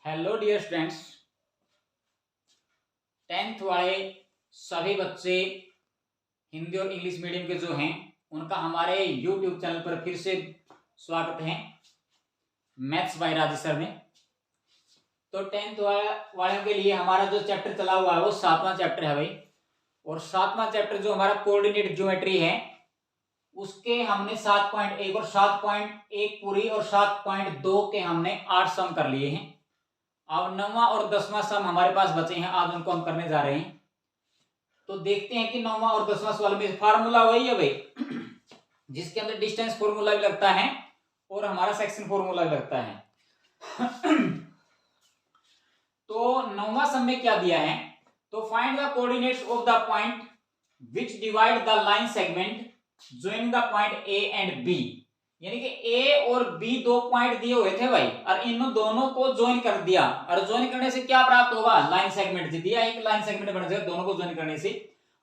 Hello dear students, tenth वाले सभी बच्चे हिंदी और इंग्लिश मीडियम के जो हैं उनका हमारे यूट्यूब चैनल पर फिर से स्वागत है मैथ्स बाय राजेश सर में। तो टेंथ वालों के लिए हमारा जो चैप्टर चला हुआ है वो 7वां चैप्टर है भाई। और 7वां चैप्टर जो हमारा कोऑर्डिनेट ज्योमेट्री है उसके हमने 7.1 और 7.1 पूरी और 7.2 के हमने 8 सम कर लिए हैं। अब 9वां और 10वां सम हमारे पास बचे हैं, आज उनको हम करने जा रहे हैं। तो देखते हैं कि 9वां और 10वां सवाल में फार्मूला वही है भाई जिसके अंदर डिस्टेंस फॉर्मूला भी लगता है और हमारा सेक्शन फॉर्मूला भी लगता है। तो 9वां सम में क्या दिया है, तो find the coordinates of the point which divide the line segment joining the point A and B. यानी कि ए और बी दो पॉइंट दिए हुए थे भाई और इन दोनों को ज्वाइन कर दिया और ज्वाइन करने से क्या प्राप्त होगा, लाइन सेगमेंट जी दिया, एक लाइन सेगमेंट बन जाएगा दोनों को ज्वाइन करने से।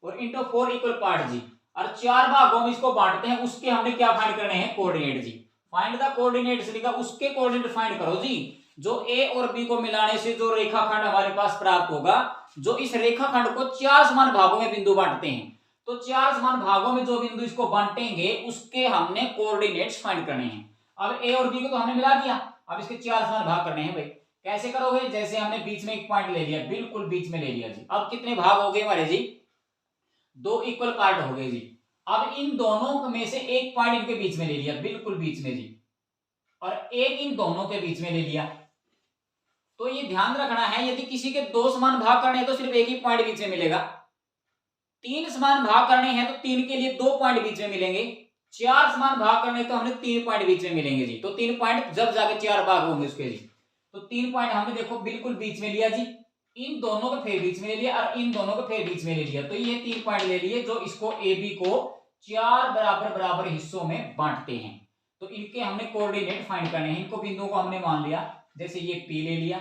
और इनटू 4 इक्वल पार्ट जी, और 4 भागों में इसको बांटते हैं, उसके हमने क्या फाइंड करने हैं, कोऑर्डिनेट जी। फाइंड द कोऑर्डिनेट्स लिखा, उसके कोऑर्डिनेट फाइंड करो जी। जो ए और बी को मिलाने से जो रेखाखंड हमारे पास प्राप्त होगा, जो इस रेखाखंड को 4 समान भागों में बिंदु बांटते हैं, तो 4 समान भागों में जो बिंदु इसको बांटेंगे उसके हमने कोऑर्डिनेट्स फाइंड करने हैं। अब ए और बी को तो हमने मिला दिया, अब इसके 4 समान भाग करने हैं भाई। कैसे करोगे, जैसे हमने बीच में एक पॉइंट ले लिया, बिल्कुल बीच में ले लिया जी। अब कितने भाग हो गए हमारे जी, 2 इक्वल पार्ट हो गए जी। अब इन दोनों में से एक पॉइंट इनके बीच में ले लिया, बिल्कुल बीच में जी, और एक इन दोनों के बीच में ले लिया। तो ये ध्यान रखना है, यदि किसी के 2 समान भाग करने हैं तो सिर्फ एक ही पॉइंट बीच में मिलेगा, 3 समान भाग करने हैं तो 3 के लिए 2 पॉइंट बीच में मिलेंगे, 4 समान भाग करने तो हमने 3 पॉइंट बीच में मिलेंगे जी। तो 3 पॉइंट जब जाके 4 भाग होंगे उसके जी, तो 3 पॉइंट हमने देखो बिल्कुल बीच में लिया जी, इन दोनों को फिर बीच में ले लिया और इन दोनों को फिर बीच में ले लिया। तो ये 3 पॉइंट ले लिए जो इसको ए बी को 4 बराबर बराबर हिस्सों में बांटते हैं। तो इनके हमने कोऑर्डिनेट फाइंड करने हैं। इनको बिंदुओं को हमने मान लिया, जैसे ये पी ले लिया,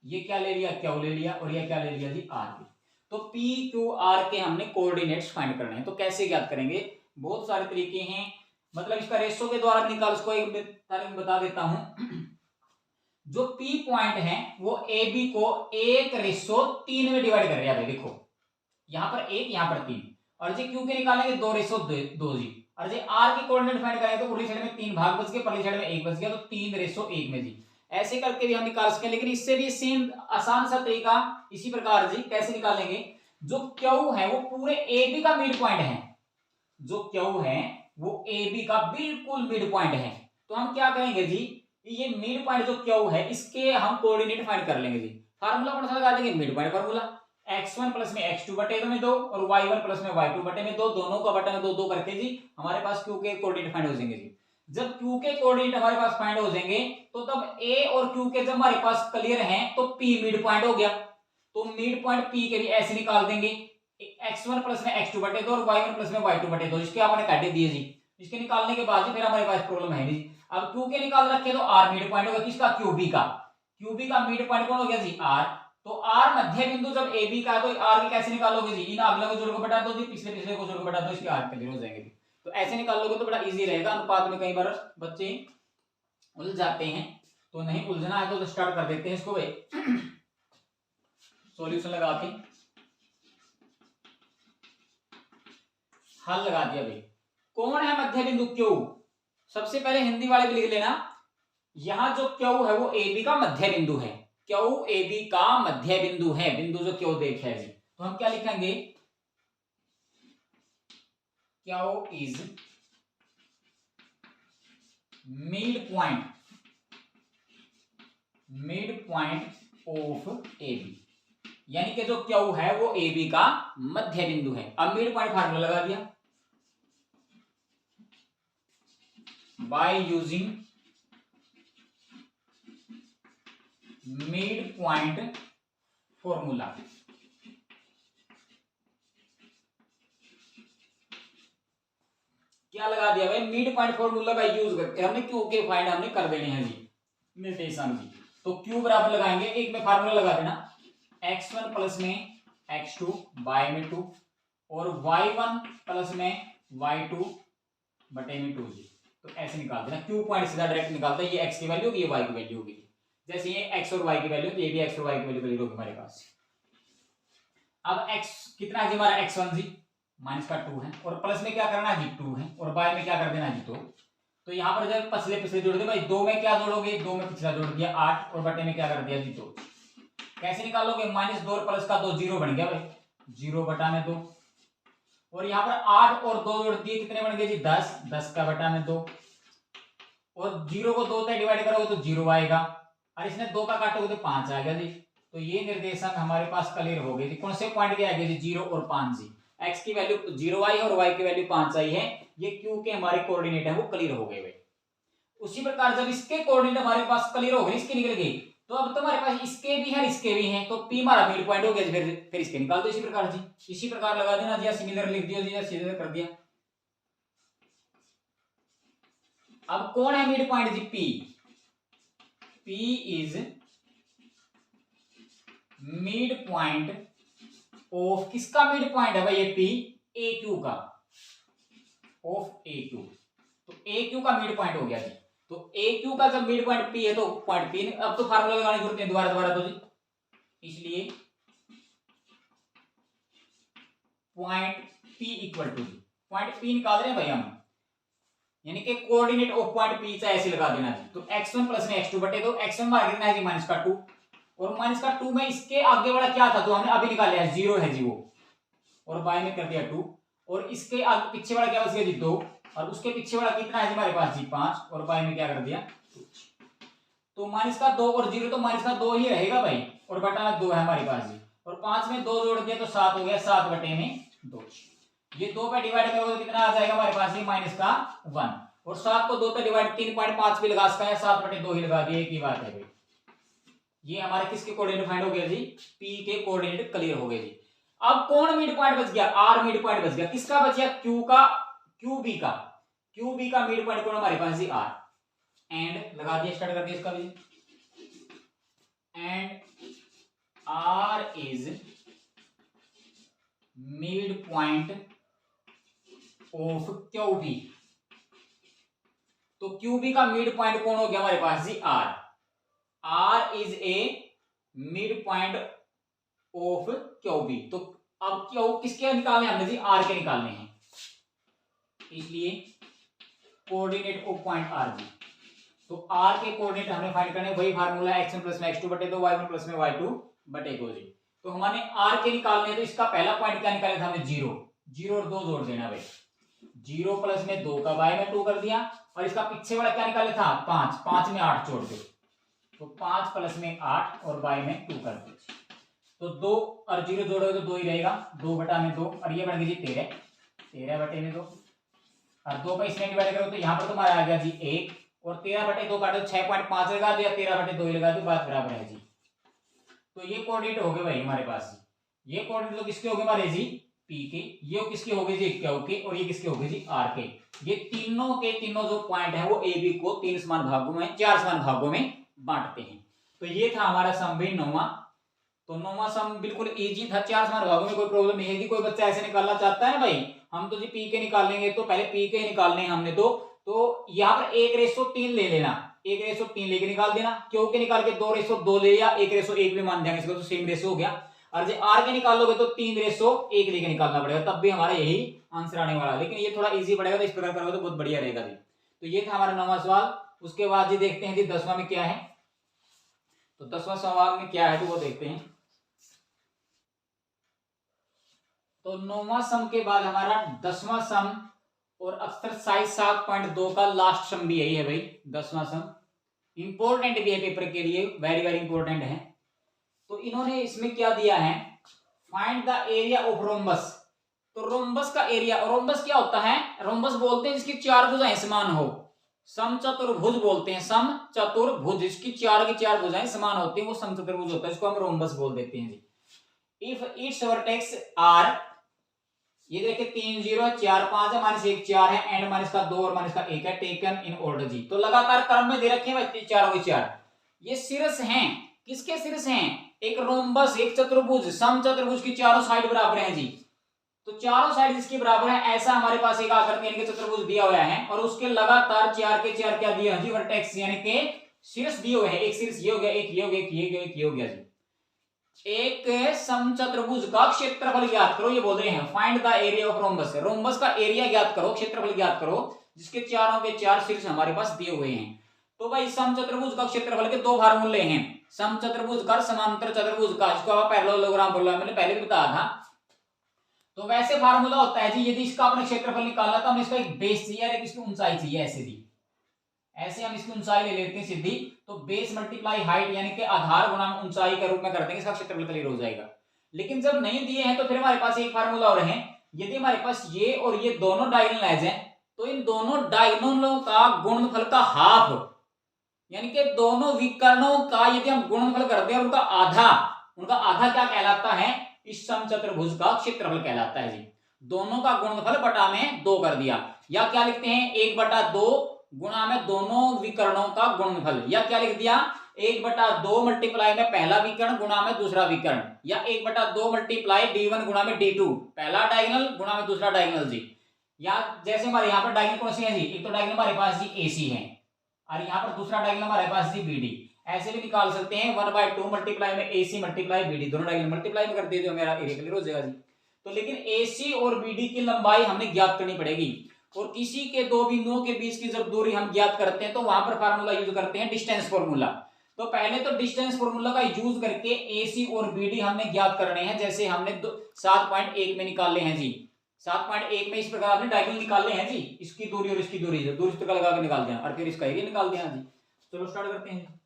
ये क्या ले लिया, क्यू ले लिया, और ये क्या ले लिया जी, आर ले। तो पी क्यू आर के हमने कोऑर्डिनेट्स फाइंड करने हैं। तो कैसे ज्ञात करेंगे, बहुत सारे तरीके हैं, मतलब इसका रेशो के द्वारा निकाल, इसको एक तारीख बता देता हूं। जो पी पॉइंट है वो ए बी को 1:3 में डिवाइड कर रहा है। देखो यहां पर 1, यहां पर 3, और जी क्यू के निकालेंगे 2:2 जी, और जी आर की कोऑर्डिनेट फाइंड करेंगे तो उर्ली साइड में 3 भाग बच गए, परली साइड में 1 बच गया, तो 3:1 में जी। ऐसे करके भी हम निकाल सकें, लेकिन इससे भी सेम आसान सा तरीका इसी प्रकार जी कैसे निकालेंगे, जो क्यू है वो पूरे ए बी का मिड पॉइंट है, जो क्यू है वो ए बी का बिल्कुल मिड पॉइंट है। तो हम क्या करेंगे जी, ये मिड पॉइंट जो क्यू है इसके हम कोऑर्डिनेट फाइंड कर लेंगे जी। फार्मूला कौन सा लगा देंगे, mid point formula, x1 plus में x2 बटे 2 में 2 और y1 प्लस में y2 बटे में 2, दोनों का बटे में 2 2 करके जी हमारे पास q के कोऑर्डिनेट फाइंड हो जाएंगे जी। जब q के कोऑर्डिनेट हमारे पास फाइंड हो जाएंगे तो तब a और q के जब हमारे पास क्लियर हैं तो p मिड पॉइंट हो गया। तो मिड पॉइंट p के भी ऐसे निकाल देंगे, x1 प्लस में x2 बटे 2 और y1 प्लस में y2 बटे 2, इसके आपने काटे दिए जी। इसके निकालने के बाद जी फिर हमारे पास प्रॉब्लम है नहीं। अब q के निकाल रखे तो r मिड पॉइंट होगा, किसका, qb का। qb का मिड पॉइंट कौन हो गया जी, r। तो r मध्य बिंदु जब ab का है तो r की कैसे निकालोगे जी, इन अगले को जोड़ को बटा दो जी, पिछले पिछले को जोड़ को बटा दो, इसके r क्लियर हो जाएंगे। तो ऐसे निकाल लोगे तो बड़ा इजी रहेगा। अनुपात में कई बार बच्चे उलझ जाते हैं, तो नहीं उलझना है तो स्टार्ट कर देते हैं इसको भाई। सॉल्यूशन लगा के हल लगा दिया भाई। कौन है मध्य बिंदु क्यू, सबसे पहले हिंदी वाले भी लिख लेना, यहां जो क्यू है वो ए बी का मध्य बिंदु है, क्यू ए बी का मध्य बिंदु है, बिंदु जो क्यू देख है जी। तो हम क्या लिखेंगे, Q is mid point of A B, यानी कि जो क्यू है वो ए बी का मध्य बिंदु है। अब मिड पॉइंट फार्मूला लगा दिया, by using mid point formula. क्या लगा दिया भाई, मिड पॉइंट फॉर्मूला का यूज करके हमने क्यू के फाइंड हमने कर देने हैं जी, निर्देशांक जी। तो क्यू बराबर लगाएंगे, एक में फार्मूला लगा देना, x1 प्लस में x2 बाय में 2 और y1 प्लस में y2 बटे में 2 जी। तो ऐसे निकाल देना, क्यू पॉइंट सीधा डायरेक्ट निकालता है, ये x की वैल्यू होगी, ये y की वैल्यू होगी। जैसे ये x और y की वैल्यू, तो ये भी x और y की वैल्यू क्लियर होगी हमारे पास। अब x कितना है जी हमारा x1 जी माइनस का 2 है, और प्लस में क्या करना है जी 2 है, और y में क्या कर देना है जी 2। तो यहाँ पर जब पिछले जोड़ दे भाई, 2 में क्या जोड़ोगे, 2 में पिछला जोड़ दिया 8, और बटे में क्या कर दिया जी 2। कैसे निकालोगे, -2 और प्लस का 2 0 बन गया भाई, 0 बटा में 2, और यहाँ पर 8 और 2 जोड़ दिए, कितने बन गए जी 10, 10 का बटा में 2, और 0 को 2 से डिवाइड करोगे तो 0 आएगा, और इसने 2 का काटोगे तो 5 आएगा जी। तो ये निर्देशांक हमारे पास क्लियर हो गए जी। कौन से पॉइंट के आगे जी 0 और 5 जी, x की वैल्यू 0 आई और y की वैल्यू 5 आई है, ये q के हमारे कोऑर्डिनेट है वो क्लियर हो गए भाई। उसी प्रकार जब इसके कोऑर्डिनेट हमारे पास क्लियर हो गए, इसके निकल गए, तो अब तो हमारे पास इसके भी है इसके भी हैं, तो p हमारा मिड पॉइंट हो गया, फिर इसके निकाल दो इसी प्रकार जी, इसी प्रकार लगा देना जी, सिमिलर लिख दिया जी, या सीधे कर दिया। अब कौन है मिड पॉइंट जी, p is mid point of, किसका मिड पॉइंट है भाई ये p, AQ का, ऑफ AQ। तो AQ का मिड पॉइंट हो गया जी। तो AQ का जब मिड पॉइंट P है तो पॉइंट P, अब तो फार्मूला लगाने की जरूरत है दोबारा तो जी, इसलिए point P equal to, point P निकाल रहे हैं भाई हम, यानी कि कोऑर्डिनेट ऑफ पॉइंट P चाहे ऐसे लगा देना जी। तो x1 प्लस में x2 बटे, तो x1 मार देना है जी माइनस का 2, और माइनस का 2 में इसके आगे वाला क्या था, तो हमने अभी निकाल लिया 0 है जी वो, और y में कर दिया 2, और इसके आगे पीछे वाला क्या बच गया जी 2, और उसके पीछे वाला कितना है जी हमारे पास जी 5, और y में क्या कर दिया 2। तो माइनस का 2 और 0, तो माइनस का 2 ही रहेगा भाई, और बटा में 2 है हमारे पास जी, और 5 में 2 जोड़ दिया तो 7 हो गया, 7 बटे में 2। ये 2 पे डिवाइड करोगे तो कितना आ जाएगा हमारे पास जी माइनस का 1, और 7 को 2 पे डिवाइड 3.5 भी लगा सकता है, 7 बटे 2 ही लगा दिया, एक ही बात है भाई। ये हमारे किसके कोऑर्डिनेट फाइंड हो गया जी, P के कोऑर्डिनेट क्लियर हो गए जी। अब कौन मिड पॉइंट बच गया, R मिड पॉइंट बच गया, किसका बच गया, Q का, QB का मिड पॉइंट कौन हमारे पास जी R, एंड लगा दिया, स्टार्ट कर दिया इसका भी, and R is mid point of QB। तो QB का मिड पॉइंट कौन हो गया हमारे पास जी R is a mid point of QB। तो अब Q किसके निकालने हमने जी, R के निकालने हैं, इसलिए कोऑर्डिनेट ऑफ पॉइंट R जी। तो R के कोऑर्डिनेट हमने फाइंड करने, वही फार्मूला x1 प्लस में x2 बटे 2, y1 प्लस में y2 बटे 2 जी। तो हमारे R के निकालने, तो इसका पहला पॉइंट क्या निकाला था हमने 0, 0 और 2 जोड़ देना भाई, 0 प्लस में 2 का y में 2 कर दिया, और इसका पीछे वाला क्या निकाला था 5, 5 में 8 जोड़ दो, तो 5 प्लस में 8 और y में 2 कर दो, तो 2 और 0 जोड़ोगे तो 2 ही रहेगा, 2 बटा में 2, और ये बन गई जी 13, 13 बटे में 2, और 2 का इसमें डिवाइड करो तो यहाँ पर तुम्हारा आ गया जी 1, और 13 बटे 2 काटो 6.5 लगा दिया, 13 बटे 2 ही लगा दी, बात बराबर है जी। तो ये कोऑर्डिनेट हो गए भाई हमारे पास, ये कोऑर्डिनेट तो किसके हो गए हमारे जी P के, ये किसके हो गए जी Q के, और ये किसके हो गए जी R के। ये तीनों के तीनों जो पॉइंट है वो AB को 3 समान भागों में, 4 समान भागों में बांटते हैं। तो ये था हमारा सम भी 9वां। तो 9वां सम बिल्कुल इजी था, 4 समान भागों में कोई प्रॉब्लम नहीं है कि कोई बच्चा ऐसे निकालना चाहता है ना भाई, हम तो जी P के निकाल लेंगे, तो पहले P के निकालने हैं हमने, तो यहाँ पर 1:3 ले लेना, 1:3 लेके निकाल देना, क्यों के निकाल के 2:2 ले या 1:1 भी मान जाएंगे इसको, तो सेम रेशो हो गया। और जो R के निकालोगे तो 3:1 लेके निकालना पड़ेगा, तब भी हमारा यही आंसर आने वाला है, लेकिन ये थोड़ा इजी पड़ेगा, तो इस प्रकार करोगे तो बहुत बढ़िया रहेगा जी। तो ये था हमारा 9वां सवाल। उसके बाद जी देखते हैं जी 10वां में क्या है। तो 10वां सवाल में क्या है तो वो देखते हैं। तो 9वां सम के बाद हमारा 10वां सम और एक्सरसाइज 7.2 का लास्ट सम भी यही है भाई, 10वां सम। इंपॉर्टेंट भी है पेपर के लिए, वेरी वेरी इंपॉर्टेंट है। तो इन्होंने इसमें क्या दिया है, find the area of rhombus. तो रोम्बस का एरिया, रोम्बस क्या होता है, रोम्बस बोलते हैं जिसकी 4 भुजाएं समान हो, समचतुर्भुज बोलते हैं, समचतुर्भुज जिसकी 4 की 4 भुजाएं समान होती हैं वो समचतुर्भुज होता है, इसको हम रोम्बस बोल देते हैं जी। इफ इट्स वर्टेक्स आर, ये देखिए 3 0 4 5 है, -1 4 है, एंड माइनस का 2 और माइनस का 1 है, टेकन इन ऑर्डर जी। तो लगातार क्रम में दे रखे हैं 4 के 4। ये शीर्ष हैं, किसके शीर्ष हैं, एक रोम्बस, एक चतुर्भुज, समचतुर्भुज की चारों साइड बराबर है जी। तो चारों साइड जिसकी बराबर है ऐसा हमारे पास एक आकृति यानी कि चतुर्भुज दिया हुआ है, और उसके लगातार 4 के 4 क्या दिया जी वर्टेक्स, यानी कि शीर्ष दिए हुए हैं, एक शीर्ष ये हो गया, एक ये हो गया, एक ये हो गया, एक ये हो गया जी। एक समचतुर्भुज का क्षेत्रफल ज्ञात करो, ये बोल रहे हैं find the area of rhombus. Rhombus का एरिया ज्ञात करो, क्षेत्रफल ज्ञात करो, जिसके चारों के चार शीर्ष हमारे पास दिए हुए हैं। तो भाई समचतुर्भुज का क्षेत्रफल के दो फार्मूले हैं, समचतुर्भुज का, समांतर चतुर्भुज का, जिसको आप पैरेललोग्राम बोला, मैंने पहले भी बताया था। तो वैसे फार्मूला होता है जी, यदि इसका अपना क्षेत्रफल निकालना तो हमें इसका एक बेस चाहिए और एक इसकी ऊंचाई चाहिए, ऐसे दी, ऐसे हम इसकी ऊंचाई ले लेते हैं सीधी, तो बेस मल्टीप्लाई हाइट यानी कि आधार गुणा ऊंचाई के रूप में कर देंगे, इसका क्षेत्रफल क्लियर हो जाएगा। लेकिन जब नहीं दिए हैं तो फिर हमारे पास एक फार्मूला और है, यदि हमारे पास ये और ये दोनों डायगोनलाइज हैं तो इन दोनों डायगोनलों का गुणनफल का हाफ, यानी कि दोनों विकर्णों का यदि हम गुणनफल करते हैं उनका आधा क्या कहलाता है, इस समचतुर्भुज का क्षेत्रफल कहलाता है जी। दोनों का गुणनफल बटा में 2 कर दिया, या क्या लिखते हैं 1/2 गुणा में दोनों विकर्णों का गुणनफल, या क्या लिख दिया 1/2 मल्टीप्लाई में पहला विकर्ण गुणा में दूसरा विकर्ण, या 1/2 मल्टीप्लाई d1 गुणा में d2, पहला डायगोनल गुणा में दूसरा डायगोनल जी। या जैसे हमारे यहाँ पर डायगोनल कौन सी है जी, एक तो डायगोनल हमारे पास जी AC है और यहाँ पर दूसरा डायगोनल हमारे पास जी BD। ऐसे भी निकाल सकते हैं 1/2 मल्टीप्लाई में AC मल्टीप्लाई BD, दोनों डायगोनल मल्टीप्लाई में कर दिए तो मेरा एरिया क्लियर हो जाएगा जी। तो लेकिन AC और BD की लंबाई हमने ज्ञात करनी पड़ेगी, और किसी के दो बिंदुओं के बीच की जब दूरी हम ज्ञात करते हैं तो वहां पर फार्मूला यूज करते हैं डिस्टेंस फार्मूला। तो पहले तो डिस्टेंस फार्मूला का यूज करके AC और BD हमने ज्ञात करने हैं, जैसे हमने 7.1 में निकाले हैं जी। 7.1 में इस प्रकार आपने डायगोनल निकाले हैं जी, इसकी दूरी और इसकी दूरी दूरी सूत्र लगा के निकाल दिया और फिर इसका एरिया निकाल दिया जी। चलो स्टार्ट करते हैं।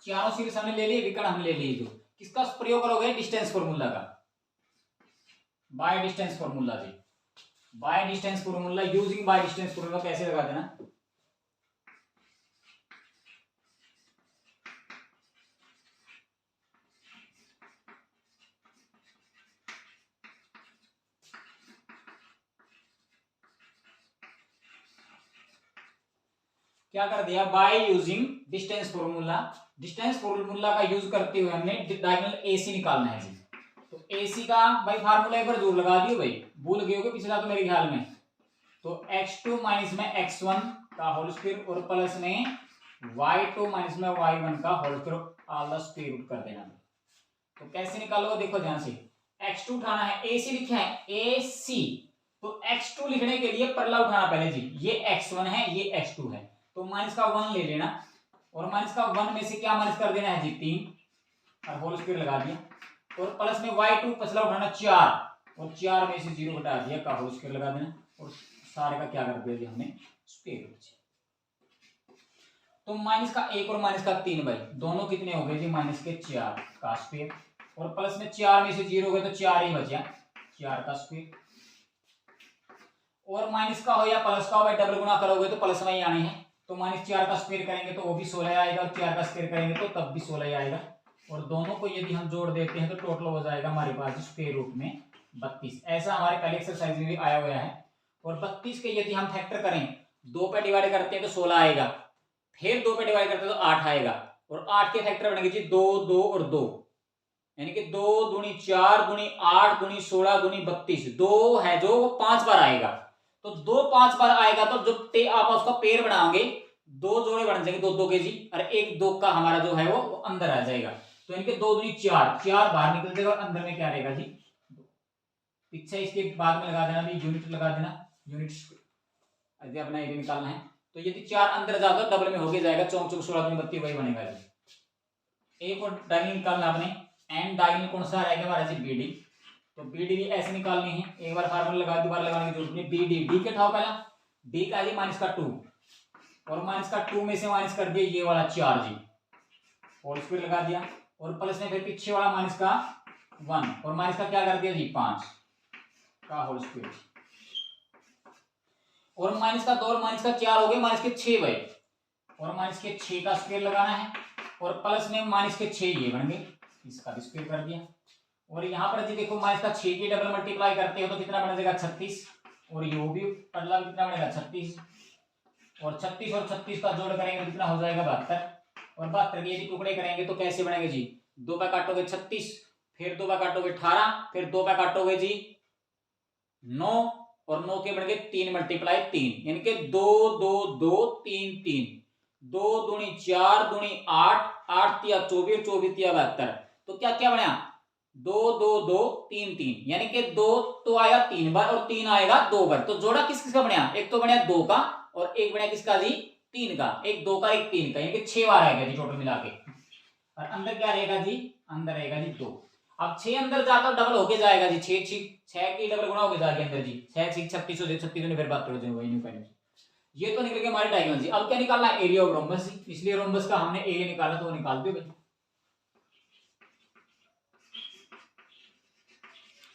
चारों शीर्ष हमने ले लिए, विकर्ण हमने ले लिए, जो किसका प्रयोग करोगे डिस्टेंस फार्मूला का, बाय डिस्टेंस फार्मूला जी। By distance formula, using by distance formula कैसे लगा देना, क्या कर दिया by using distance formula. Distance formula का यूज करते हुए हमने डायगोनल AC निकालना है जी। तो AC का भाई फार्मूला एक बार जरूर लगा दियो भाई, भूल गए होगे पिछला तो मेरे ख्याल में। तो x2 माइनस में x1 का होल स्क्वायर और प्लस में y2 माइनस में y1 का whole square all the square root कर देना। तो कैसे निकालोगे देखो ध्यान से, x2 उठाना है, AC लिखा है AC, तो x2 लिखने के लिए परला उठाना पहले जी, ये x1 है ये x2 है, तो माइनस का 1 ले लेना, और माइनस का 1 में से क्या माइनस कर देना है जी 3 और होल स्क्वायर लगा दिया, और प्लस में y2 पछला उठाना 4 और 4 में से 0 घटा दिया का होल स्क्वायर लगा देना, और सारे का क्या कर दिया जी हमने स्क्वायर रूट। तो माइनस का 1 और माइनस का 3 भाई दोनों कितने हो गए जी माइनस के 4 का स्क्वायर, और प्लस में 4 में से 0 गए तो 4 ही बचा 4 का स्क्वायर, और माइनस का हो या प्लस का हो डबल गुना करोगे तो प्लस में ही आने हैं, तो -4 का स्क्वायर करेंगे तो वो भी 16 आएगा, और 4 का स्क्वायर करेंगे तो तब भी 16 आएगा, और दोनों को यदि हम जोड़ देते हैं तो टोटल हो जाएगा हमारे पास स्क्वायर रूट में 32। ऐसा हमारे पहले एक्सरसाइज में भी आया हुआ है। और 32 के यदि हम फैक्टर करें, 2 पे डिवाइड करते हैं तो 16 आएगा, फिर 2 पे डिवाइड करते हैं तो 8 आएगा, और 8 के फैक्टर बनेंगे जी 2 2 और 2, यानी कि 2 दूनी 4 दूनी 8 दूनी 16 दूनी 32, 2 है जो वो 5 बार आएगा, तो 2 5 बार आएगा तो जो आप उसका पेड़ बनाओगे 2 जोड़े बन जाएंगे 2 2 के जी, और 1 2 का हमारा जो है वो अंदर आ जाएगा, तो इनके 2 दूनी 4 बाहर निकल जाएगा, और अंदर में क्या रहेगा जी पीछे इसके बाद में लगा देना भी यूनिट लगा देना, यूनिट यदि अपना एरिया निकालना है तो यदि 4 अंदर जाता है डबल में हो जाएगा, 4 4 16 दूनी 32 वही बनेगा जी। एक और डायगोनल निकालना आपने, एंड डायगोनल कौन सा रहेगा हमारा जी BD, तो BD भी ऐसे निकालनी है, एक बार फार्मूला लगा दोबारा लगाने की जरूरत नहीं, BD D के उठाओ पहला, D का जी माइनस का 2, और माइनस का 2 में से माइनस कर दिया ये वाला 4 जी, होल स्क्वायर लगा दिया, और प्लस में फिर पीछे वाला माइनस का 1, और माइनस का क्या कर दिया जी 5 का होल स्क्वायर, और माइनस का 2 और माइनस का 4 हो गए माइनस के 6 भाई, और माइनस के 6 का स्क्वायर लगाना है, और प्लस में माइनस के 6 ये बन गए, इसका भी स्क्वायर कर दिया, और यहाँ पर जी देखो माइनस का 6 की डबल मल्टीप्लाई करते हो तो कितना बन जाएगा 36, और ये भी पहला कितना बनेगा 36, और 36 और 36 का जोड़ करेंगे तो कितना हो जाएगा 72, और 72 के यदि टुकड़े करेंगे तो कैसे बनेंगे जी 2 पे काटोगे 36, फिर 2 पे काटोगे 18, फिर 2 पे काटोगे जी 9, और 9 के बढ़ गए 3 मल्टीप्लाई 3, यानी कि 2 2 2 3 3, 2 दूनी 4 दूनी 8, 8 तिया 24, 24 तिया 72। तो क्या क्या बना 2 2 2 3 3, यानी कि 2 तो आएगा 3 बार और 3 आएगा 2 बार। तो जोड़ा किस किसका बना, एक तो बना 2 का और एक बना किसका जी 3 का, एक 2 का एक 3 का, यानी कि 6 बार आएगा जी टोटल मिला के। और अंदर क्या रहेगा जी, अंदर रहेगा जी 2। अब 6 अंदर जाता डबल होके जाएगा जी, 6 की डबल गुना होके जाएगा अंदर जी, 6 6 36 हो जाए, 36 ने फिर बात करो जी वही नहीं। ये तो निकल गया हमारे डायगोनल जी। अब क्या निकालना है, एरिया ऑफ रोम्बस जी, इसलिए रोम्बस का हमने एरिया निकाला तो वो निकाल दो भाई,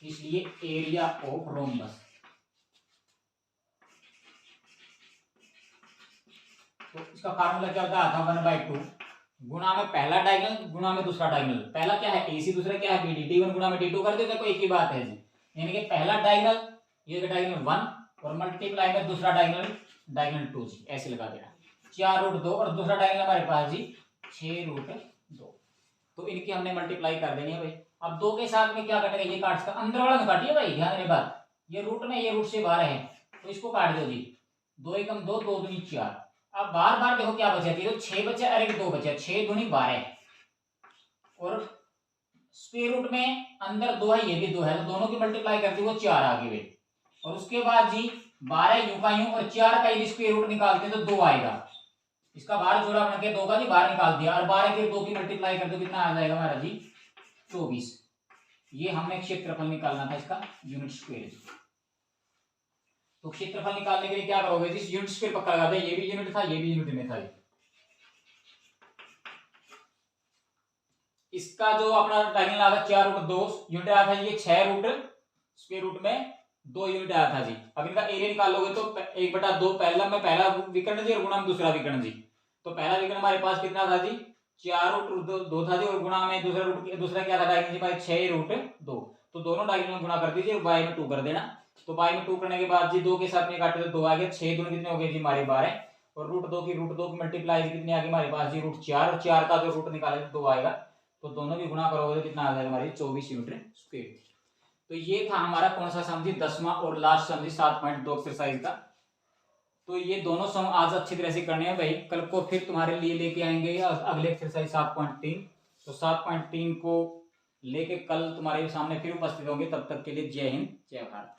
इसलिए एरिया ऑफ रोम्बस। तो इसका फार्मूला क्या होता था 1/2 गुणा में पहला डायगोनल गुणा में दूसरा डायगोनल। पहला क्या है AC, दूसरा क्या है BD, D1 गुणा में D2 कर दो, कोई एक ही बात है जी। यानी कि पहला डायगोनल ये डायगोनल 1 और मल्टीप्लाई में दूसरा डायगोनल 2 जी, ऐसे लगा देना 4√2 और दूसरा डायगोनल हमारे पास जी 6√2। तो इनकी हमने मल्टीप्लाई कर देनी है भाई। अब 2 के साथ में क्या कटेगा, ये काट, अंदर वाला में काटिए भाई, ध्यान देने बात, ये रूट में ये रूट से बाहर है तो इसको काट दो जी, 2 एकम 2, 2 दूनी 4। अब बार बार देखो क्या बचा, तो 6 बचे और एक 2 बचे, 6 दूनी 12 और स्क्वायर रूट में अंदर 2 है ये भी 2 है, तो दोनों की मल्टीप्लाई करते वो 4 आ गए। और उसके बाद जी 12 यूं का यूं और 4 का यदि स्क्वायर रूट निकालते तो 2 आएगा, इसका बाहर जोड़ा बन के 2 का जी बाहर निकाल दिया और 12 के 2 की मल्टीप्लाई कर दो कितना आ जाएगा हमारा जी 24। ये हमने क्षेत्रफल निकालना था इसका यूनिट स्क्वायर। तो क्षेत्रफल निकालने के लिए क्या करोगे जी, यूनिट स्क्वायर पक्का लगा दे, ये भी यूनिट था ये भी यूनिट में था। इसका जो अपना डायगोनल आया था 4√2 यूनिट आया था, ये 6 रूट स्क्वायर रूट में 2 यूनिट आया था जी। अब इनका एरिया निकालोगे तो 1/2 पहला में पहला विकर्ण जी और गुणा में दूसरा विकर्ण जी। तो पहला विकर्ण हमारे पास कितना था जी 4√2 था जी, और गुणा में दूसरा क्या था डायगोनल जी हमारे 6√2। तो दोनों डायगोनल गुणा कर दीजिए, बाई में 2 कर देना। तो बाई में 2 करने के बाद जी 2 के साथ में काटे तो 2 आ गया, 6 दूनी कितने हो गए जी हमारे 12 और √2 की मल्टीप्लाई कितनी आ गई हमारे पास जी √4 और 4 का जो रूट निकाले तो 2 आएगा। तो दोनों भी गुणा करोगे तो कितना आ जाएगा हमारी 24 यूनिट स्क्वायर। तो ये था हमारा कौन सा सम जी 10वां और लास्ट सम जी 7.2 एक्सरसाइज का। तो ये दोनों सम आज अच्छी तरह से करने हैं भाई, कल को फिर तुम्हारे लिए लेके आएंगे अगले एक्सरसाइज 7.3। तो 7.3 को लेके कल तुम्हारे सामने फिर उपस्थित होंगे, तब तक के लिए जय हिंद जय भारत।